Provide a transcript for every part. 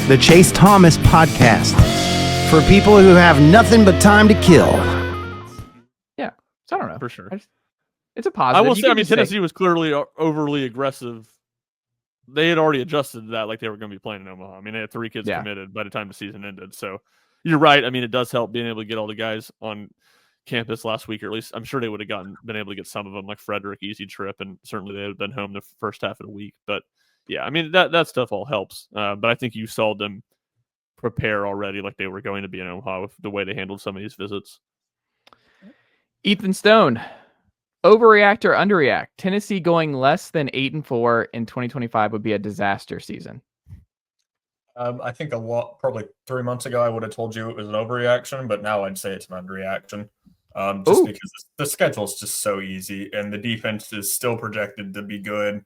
the Chase Thomas Podcast, for people who have nothing but time to kill. Yeah, so I don't know. For sure. It's a positive. I will say, Tennessee was clearly overly aggressive. They had already adjusted to that, like they were going to be playing in Omaha. I mean, they had 3 kids committed by the time the season ended. So you're right. I mean, it does help being able to get all the guys on campus last week, or at least I'm sure they would have been able to get some of them, like Frederick, easy trip, and certainly they would have been home the first half of the week. But yeah, I mean, that stuff all helps. But I think you saw them prepare already like they were going to be in Omaha with the way they handled some of these visits. Ethan Stone, overreact or underreact? Tennessee going less than 8-4 in 2025 would be a disaster season. I think probably 3 months ago, I would have told you it was an overreaction, but now I'd say it's an underreaction. Because the schedule is just so easy, and the defense is still projected to be good.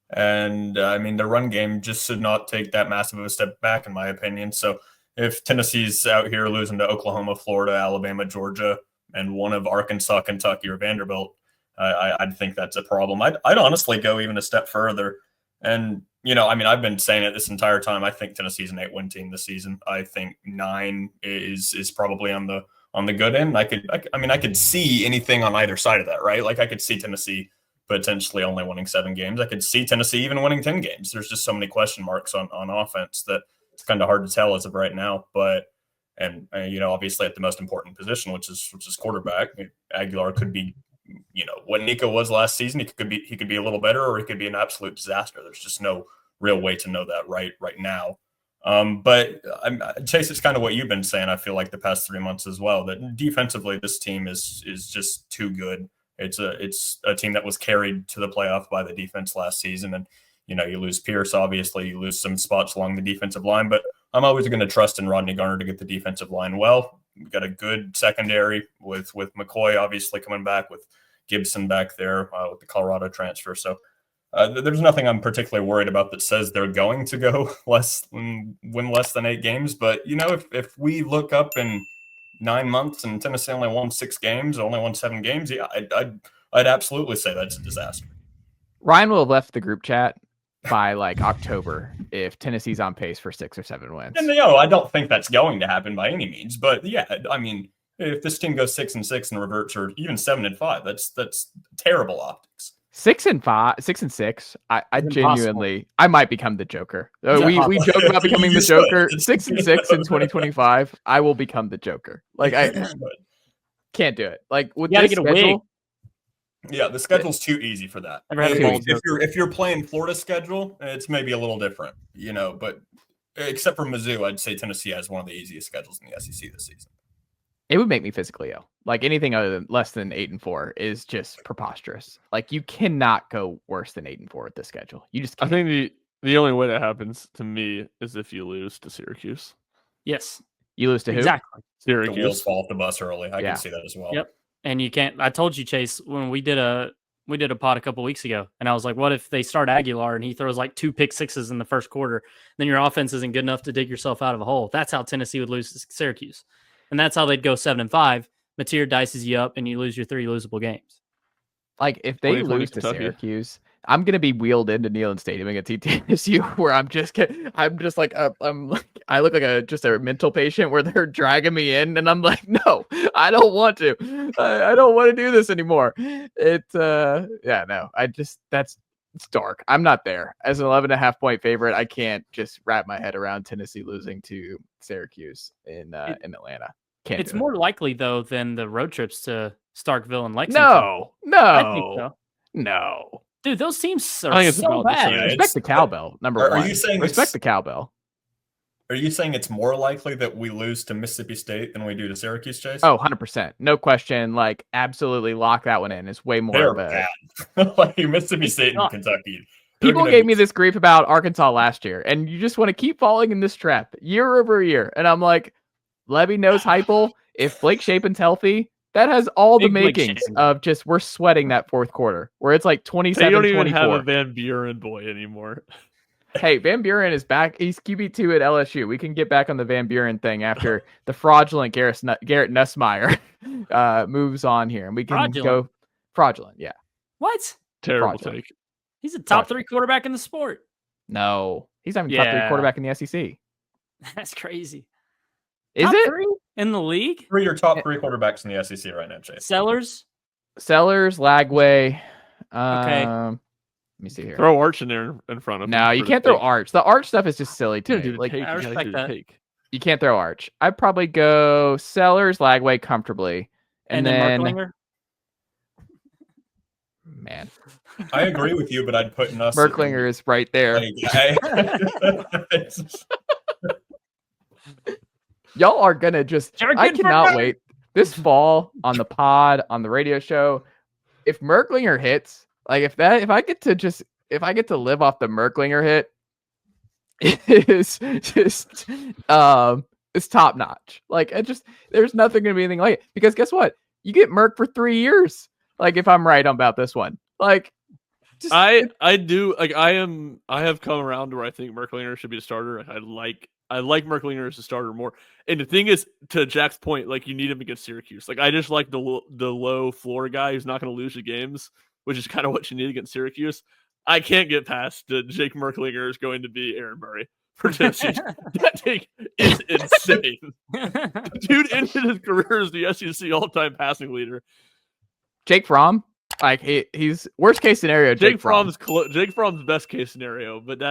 And I mean, the run game just should not take that massive of a step back, in my opinion. So if Tennessee's out here losing to Oklahoma, Florida, Alabama, Georgia, and one of Arkansas, Kentucky, or Vanderbilt, I'd think that's a problem. I'd honestly go even a step further. And, I mean, I've been saying it this entire time. I think Tennessee's an 8-win team this season. I think 9 is probably on the good end. I could see anything on either side of that, right? Like I could see Tennessee potentially only winning 7 games. I could see Tennessee even winning 10 games. There's just so many question marks on offense that it's kind of hard to tell as of right now. But obviously at the most important position, which is quarterback, Aguilar could be, what Nico was last season. He could be a little better, or he could be an absolute disaster. There's just no real way to know that right now. But Chase, it's kind of what you've been saying. I feel like the past 3 months as well, that defensively this team is just too good. It's a team that was carried to the playoff by the defense last season, and you lose Pierce, obviously you lose some spots along the defensive line, but I'm always going to trust in Rodney Garner to get the defensive line well. We've got a good secondary with McCoy obviously coming back, with Gibson back there with the Colorado transfer. So there's nothing I'm particularly worried about that says they're going to go win less than 8 games. But if we look up in 9 months and Tennessee only won 6 games, or only won 7 games, yeah, I'd absolutely say that's a disaster. Ryan will have left the group chat by like October if Tennessee's on pace for 6 or 7 wins. And I don't think that's going to happen by any means. But yeah, I mean, if this team goes 6-6 and reverts, or even 7-5, that's terrible optics. 6-6. I genuinely, I might become the Joker. We joke about becoming the Joker. 6-6 in 2025, I will become the Joker. Like I can't do it. Like with this schedule. Yeah, the schedule's too easy for that. If you're playing Florida's schedule, it's maybe a little different, But except for Mizzou, I'd say Tennessee has one of the easiest schedules in the SEC this season. It would make me physically ill. Like anything other than less than 8-4 is just preposterous. Like you cannot go worse than 8-4 with this schedule. You just can't. I think the only way that happens to me is if you lose to Syracuse. Yes. You lose to who? Exactly. Syracuse. The Wolves fall off the bus early. I can see that as well. Yep. And you can't. I told you, Chase, when we did a pod a couple weeks ago, and I was like, what if they start Aguilar and he throws like 2 pick sixes in the first quarter? Then your offense isn't good enough to dig yourself out of a hole. That's how Tennessee would lose to Syracuse. And that's how they'd go 7-5. Mateer dices you up and you lose your 3 losable games. Like if they lose to Syracuse, I'm gonna be wheeled into Neyland Stadium against TSU, where I look like a mental patient where they're dragging me in, and I'm like, no, I don't want to. I don't want to do this anymore. It's it's dark. I'm not there as an 11.5 point favorite. I can't just wrap my head around Tennessee losing to Syracuse in Atlanta. It's more likely though than the road trips to Starkville and Lexington. No, I think so. No. Dude, those teams are so bad. Respect the cowbell, number one. Are you saying respect the cowbell? Are you saying it's more likely that we lose to Mississippi State than we do to Syracuse, Chase? Oh, 100%. No question. Like, absolutely lock that one in. It's way more They're of a... bad. Like Mississippi State and Kentucky. People gave me this grief about Arkansas last year, and you just want to keep falling in this trap year over year. And I'm like, Levy knows Heupel. If Blake Shapen's healthy, that has all the makings of just we're sweating that fourth quarter where it's like 27-24. You don't even have a Van Buren boy anymore. Hey, Van Buren is back. He's QB2 at LSU. We can get back on the Van Buren thing after the fraudulent Garrett Nussmeier moves on here. And we can go fraudulent. Yeah. What? Terrible take. He's a top 3 quarterback in the sport. No, he's not even top 3 quarterback in the SEC. That's crazy. Is Top it 3 in the league? Who are your top 3 quarterbacks in the SEC right now, Chase? Sellers. Sellers, Lagway? Okay. Let me see here. Throw Arch in there in front of him. No, you can't throw Arch. The Arch stuff is just silly to me. Like, I respect that. you can't throw Arch. I'd probably go Sellers, Lagway comfortably, and then Merklinger? Man, I agree with you, but I'd put Nuss. Merklinger is right there. Y'all are gonna just. I cannot wait this fall on the pod, on the radio show. If Merklinger hits, like if I get to live off the Merklinger hit, it is just it's top notch. Like there's nothing gonna be anything like it, because guess what? You get Merk for 3 years. Like if I'm right about this one, like I have come around to where I think Merklinger should be a starter. I like Merklinger as a starter more. And the thing is, to Jack's point, like you need him against Syracuse. Like I just like the low floor guy who's not going to lose you games, which is kind of what you need against Syracuse. I can't get past Jake Merklinger is going to be Aaron Murray for Tennessee. That take is insane. Dude ended his career as the SEC all-time passing leader. Jake Fromm, like he's worst case scenario. Jake Fromm's best case scenario, but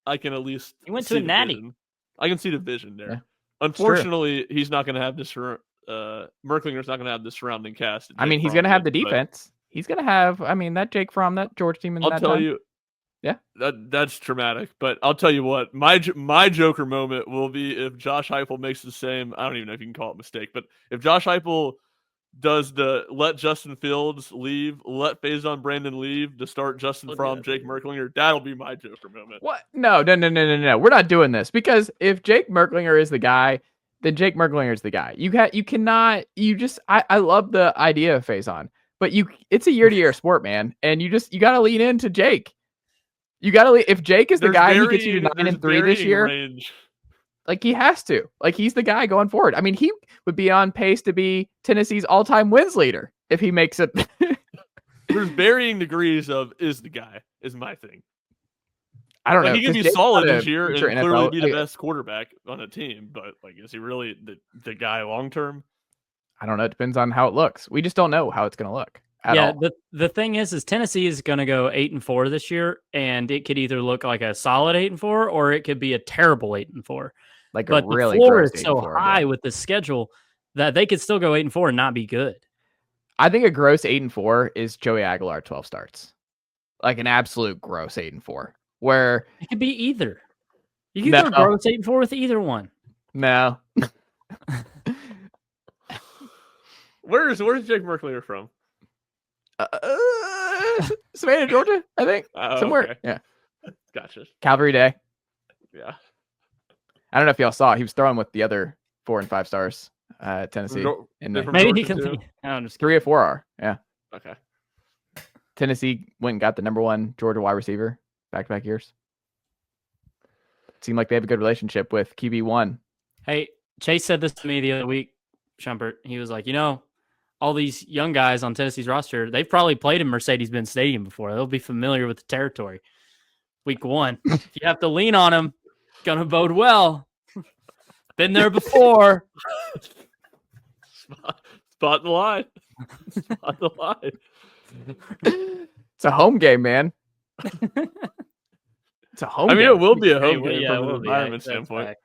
I can at least he went to a natty. I can see the vision there. Yeah, unfortunately, he's not going to have this. Merklinger's not going to have the surrounding cast. I mean, he's going to have the defense. He's going to have. I mean, that Jake Fromm, that George team. I'll tell you. Yeah, that's traumatic. But I'll tell you what, my Joker moment will be if Josh Heupel makes the same. I don't even know if you can call it a mistake, but if Josh Heupel does the let Justin Fields leave, let Faison Brandon leave to start Justin Fromm, Jake Merklinger, that'll be my Joker moment. What? No. We're not doing this, because if Jake Merklinger is the guy, then Jake Merklinger is the guy. I love the idea of Faison, but it's a year-to-year sport, man. And you got to lean into Jake. You got to if Jake is the guy who gets you to 9-3 this year. Range. Like he has to. Like he's the guy going forward. I mean, he would be on pace to be Tennessee's all-time wins leader if he makes it. There's varying degrees of is the guy is my thing. I don't know. He can be solid this year and NFL, clearly be the best quarterback on a team, but like, is he really the guy long term? I don't know. It depends on how it looks. We just don't know how it's going to look. The thing is Tennessee is going to go 8-4 this year, and it could either look like a solid 8-4 or it could be a terrible 8-4. But the floor is so high with the schedule that they could still go 8-4 and not be good. I think a gross 8-4 is Joey Aguilar 12 starts, like an absolute gross 8-4. Where it could be either. You can go gross 8-4 with either one. No. Where's Jake Merklinger from? Savannah, Georgia, I think. Somewhere. Okay. Yeah. Gotcha. Calvary Day. Yeah. I don't know if y'all saw. He was throwing with the other 4 and 5 stars. Tennessee. Maybe he can. 3 or 4 are. Yeah. Okay. Tennessee went and got the number 1 Georgia wide receiver back-to-back years. Seemed like they have a good relationship with QB1. Hey, Chase said this to me the other week, Schumpert. He was like, all these young guys on Tennessee's roster, they've probably played in Mercedes-Benz Stadium before. They'll be familiar with the territory. Week 1. If you have to lean on them, gonna bode well. Been there before. Spot the line. Spot the line. It's a home game, man. It's a home game. It will be a home game from an environment standpoint.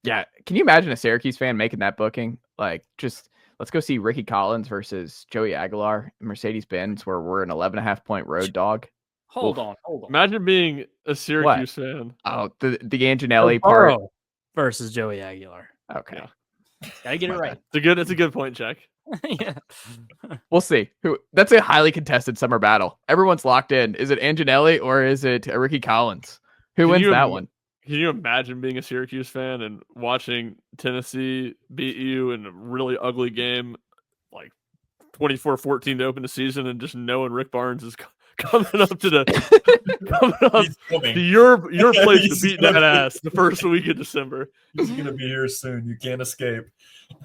Yeah. Can you imagine a Syracuse fan making that booking? Like, just let's go see Ricky Collins versus Joey Aguilar in Mercedes-Benz, where we're an 11.5 point road dog. Hold on. Imagine being a Syracuse fan. Oh, the Anginelli part versus Joey Aguilar. Okay. Yeah. Gotta get it right. It's a good point, Jack. Yeah. We'll see. That's a highly contested summer battle. Everyone's locked in. Is it Anginelli or is it Ricky Collins? Who wins that one? Can you imagine being a Syracuse fan and watching Tennessee beat you in a really ugly game, like 24-14 to open the season, and just knowing Rick Barnes is coming up to your place to beat that ass the first week of December. He's gonna be here soon. You can't escape.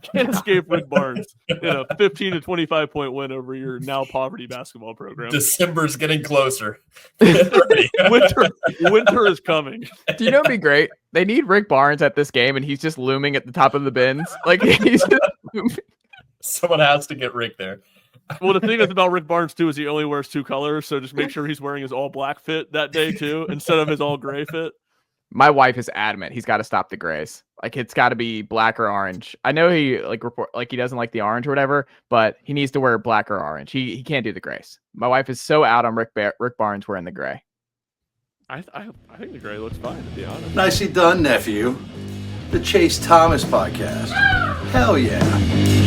Can't escape Rick Barnes in a 15 to 25 point win over your now poverty basketball program. December's getting closer. Winter is coming. Do you know what'd be great? They need Rick Barnes at this game, and he's just looming at the top of the bins. Like he's just looming. Someone has to get Rick there. Well, the thing is about Rick Barnes too is he only wears 2 colors, so just make sure he's wearing his all black fit that day too, instead of his all gray fit. My wife is adamant he's got to stop the grays. Like it's got to be black or orange. I know he he doesn't like the orange or whatever, but he needs to wear black or orange. He can't do the grays. My wife is so out on Rick Barnes wearing the gray. I think the gray looks fine, to be honest. Nicely done, nephew. The Chase Thomas Podcast. Hell yeah.